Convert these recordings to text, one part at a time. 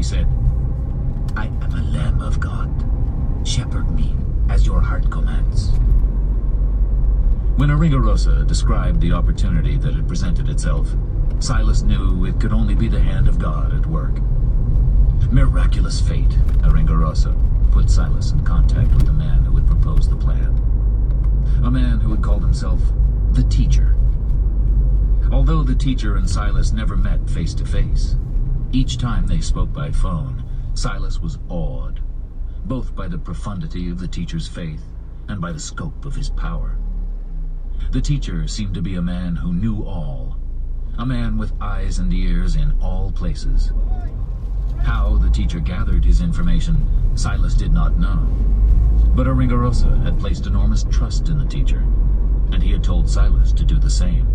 said, "I am a lamb of God. Shepherd me as your heart commands." When Aringarosa described the opportunity that had presented itself, Silas knew it could only be the hand of God at work. Miraculous fate, Aringarosa put Silas in contact with the man who had proposed the plan. A man who had called himself the Teacher. Although the Teacher and Silas never met face to face, each time they spoke by phone, Silas was awed, both by the profundity of the Teacher's faith and by the scope of his power. The Teacher seemed to be a man who knew all, a man with eyes and ears in all places. How the Teacher gathered his information, Silas did not know. But Aringarosa had placed enormous trust in the Teacher, and he had told Silas to do the same.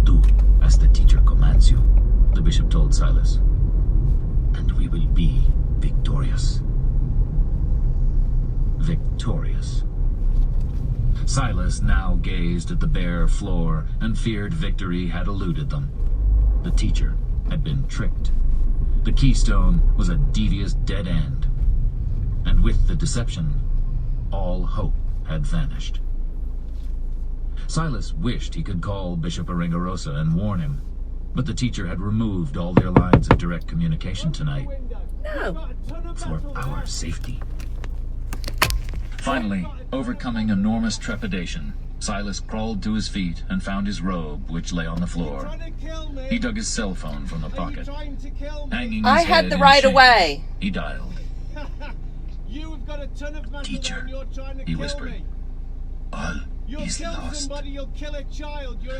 "Do as the Teacher commands you," the bishop told Silas, "and we will be victorious." Victorious. Silas now gazed at the bare floor and feared victory had eluded them. The Teacher had been tricked. The keystone was a devious dead end. And with the deception, all hope had vanished. Silas wished he could call Bishop Aringarosa and warn him, but the Teacher had removed all their lines of direct communication tonight. No. For our safety. Finally, overcoming enormous trepidation, Silas crawled to his feet and found his robe, which lay on the floor. He dug his cell phone from the pocket. Hanging his I head had the in right shame, away. He dialed. "Teacher," he whispered, "all is lost."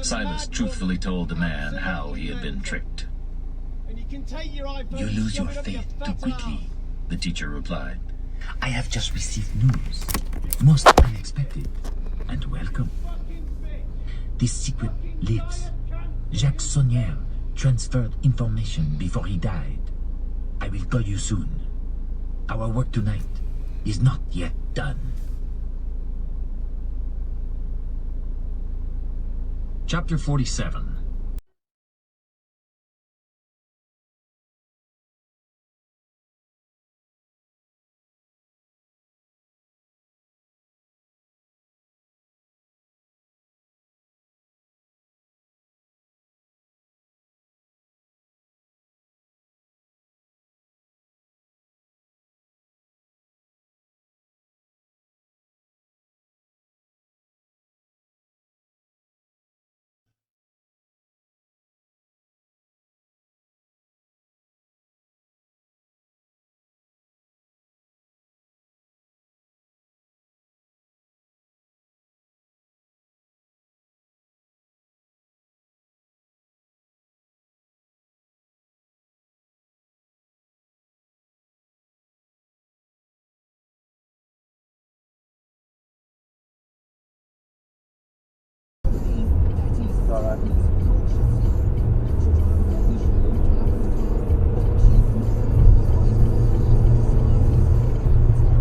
Silas truthfully told the man how he had been tricked. "You lose your faith too quickly," the Teacher replied. "I have just received news, most unexpected and welcome. This secret lives. Jacques Saunière transferred information before he died. I will call you soon. Our work tonight is not yet done." Chapter 47.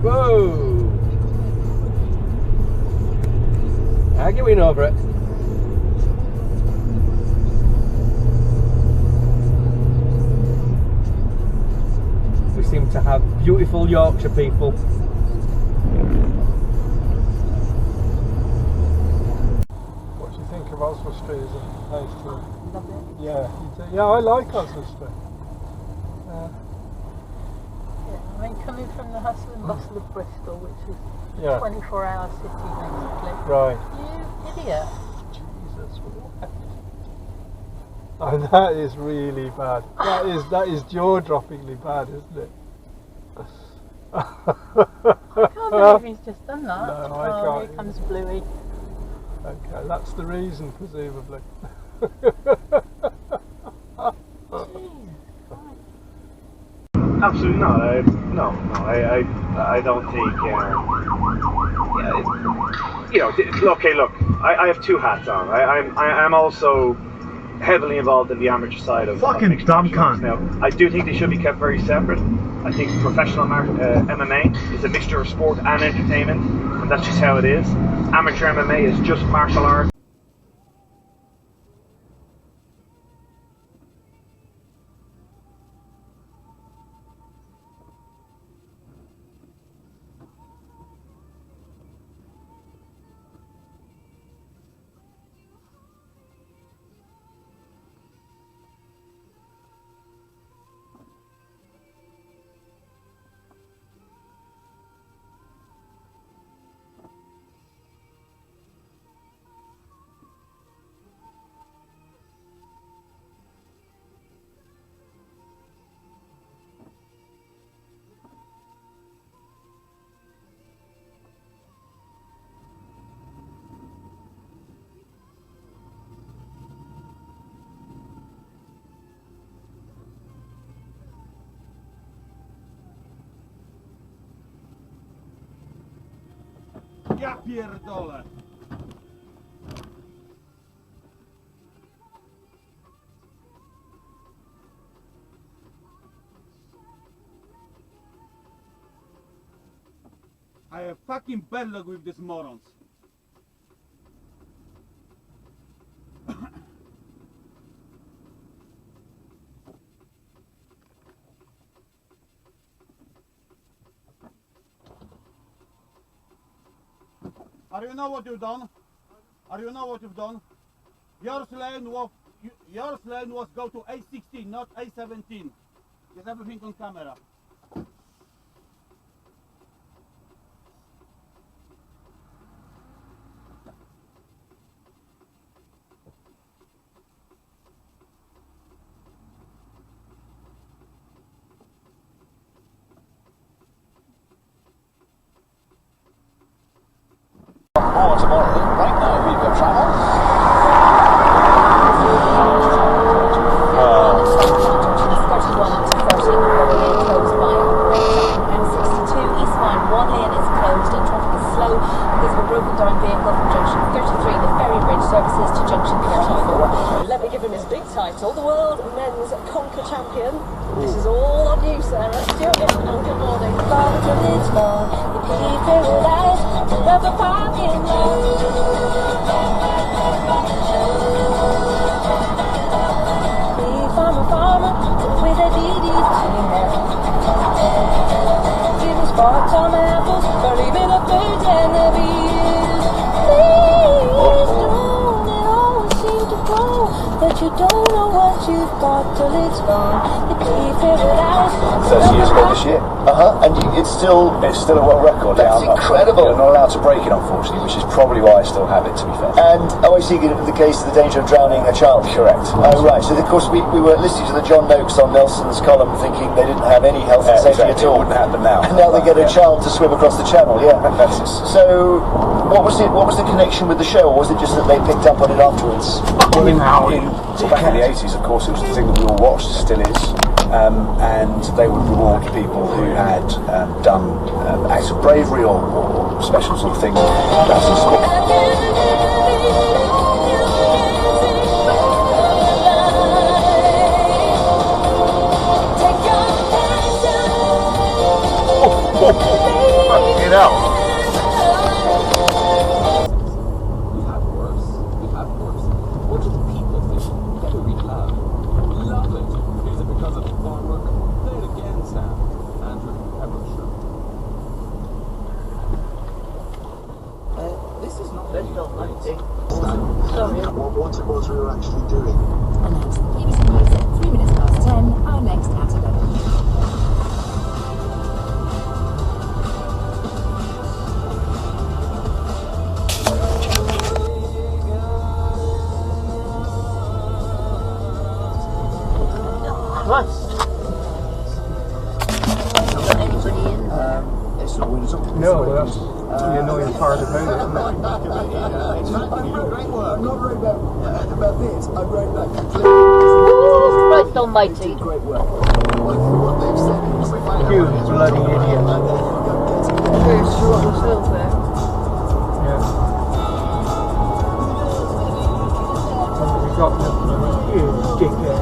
Whoa! Arguing over it. We seem to have beautiful Yorkshire people. What do you think of Oswald Street as a place to... Love it. Yeah, you do. Yeah, I like Oswald Street. I mean, coming from the hustle and bustle of Bristol, which is Yeah. 24-hour city basically. Right. You idiot. Jesus, what? Oh, that is really bad. That is jaw-droppingly bad, isn't it? I can't believe he's just done that. No, I Oh, can't. here comes Bluey. Okay, that's the reason, presumably. Absolutely not. I don't think. Okay, look. I have two hats on. I'm also heavily involved in the amateur side of fucking dumb cunt. Now, I do think they should be kept very separate. I think professional MMA is a mixture of sport and entertainment, and that's just how it is. Amateur MMA is just martial art. Ja pierdolę. I have fucking bad luck with these morons. Are you know what you've done? Are you know what you've done? Your lane was go to A16, not A17. There's everything on camera. More tomorrow. Right now we've got travel. Closed by M62 eastbound. One lane is closed and traffic is slow because of a broken down vehicle from junction 33. The ferry bridge services to junction 34. Let me give him his big title, the World Men's Conquer Champion. This is all on you, Sarah. Stuart, and good morning. Rubber parking lot. Farmer with a DDT hair. Giving spots on apples, or even a bird and the bees. Please don't it always seem to go that you don't know what you've got till it's gone. You can't figure it out. 30 years ago this year. And it's still a world record. That's incredible. You're not allowed to break it, unfortunately, which is probably why I still have it, to be fair. And OAC in the case of the danger of drowning a child. Correct. Oh, right. So, of course, we were listening to the John Noakes on Nelson's column thinking they didn't have any health and safety exactly. at all. It wouldn't happen now. And now they get a child to swim across the channel, yeah. That's it. So, what was the connection with the show, or was it just that they picked up on it afterwards? Well, back in the 80s, of course, it was the thing that we all watched, still is. And they would reward people who had done acts of bravery or special sort of things. That's a You know. We've had worse. What do the people think? Better read aloud. Love it. Is it because of farm work? Play it again, Sam. Andrew, everyone sure. This is not really great. Sorry. What it was we were actually doing. Announced BBC News at 3 minutes past 10. Our next at 11. No, that's the annoying part about it, isn't it? I wrote great work. Not about this. I wrote that completely. Christ almighty. Great work. What they've said is You bloody idiot. There's two on the hills there. Yeah. We got them, you dickhead.